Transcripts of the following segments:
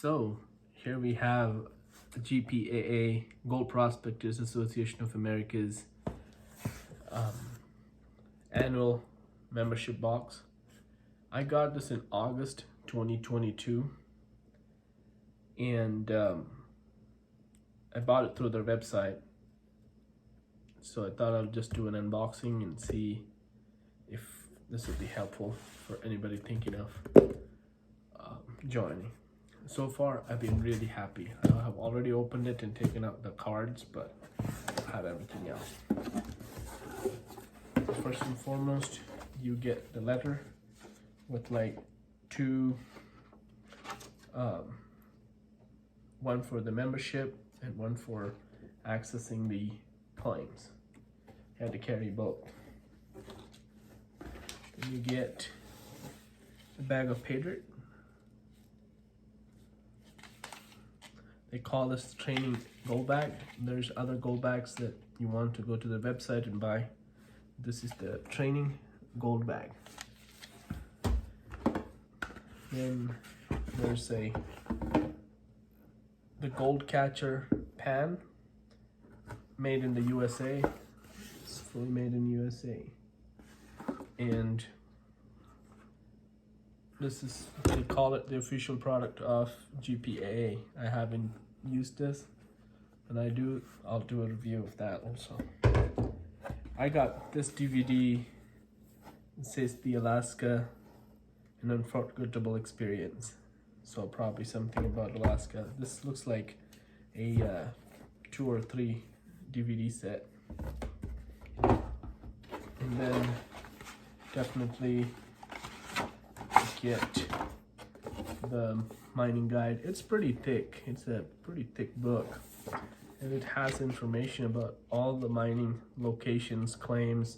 So here we have the GPAA, Gold Prospectors Association of America's annual membership box. I got this in August 2022, and I bought it through their website. So I thought I'd just do an unboxing and see if this would be helpful for anybody thinking of joining. So far, I've been really happy. I have already opened it and taken out the cards, but I have everything else. First and foremost, you get the letter with like two, one for the membership and one for accessing the claims. You had to carry both. Then you get a bag of pay dirt. They call this training gold bag. There's other gold bags that you want to go to the website and buy. This is the training gold bag. Then there's the gold catcher pan, made in the USA. It's fully made in USA. And this is, they call it the official product of GPAA. I haven't used this, and I'll do a review of that also. I got this DVD. It says the Alaska An Unforgettable Experience. So probably something about Alaska. This looks like a 2 or 3 DVD set. And then definitely get the mining guide. It's pretty thick. It's a pretty thick book, and it has information about all the mining locations, claims,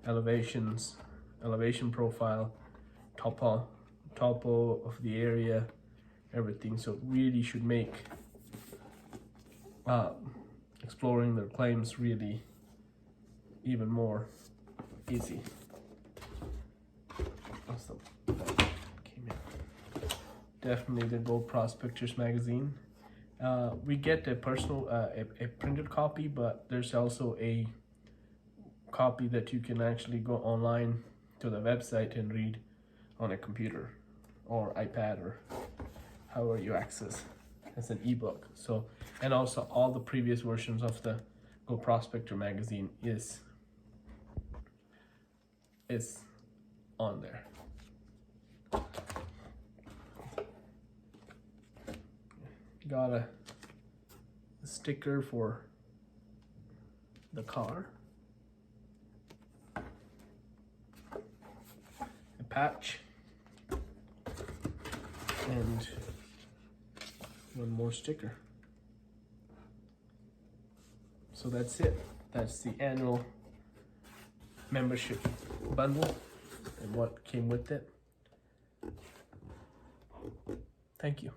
elevations, elevation profile, topo of the area, everything. So it really should make exploring their claims really even more easy. Awesome. Definitely the Gold Prospectors magazine. We get a personal, a printed copy, but there's also a copy that you can actually go online to the website and read on a computer or iPad or however you access as an ebook. So, and also all the previous versions of the Gold Prospector magazine is on there. Got a sticker for the car, a patch, and one more sticker. So that's it. That's the annual membership bundle and what came with it. Thank you.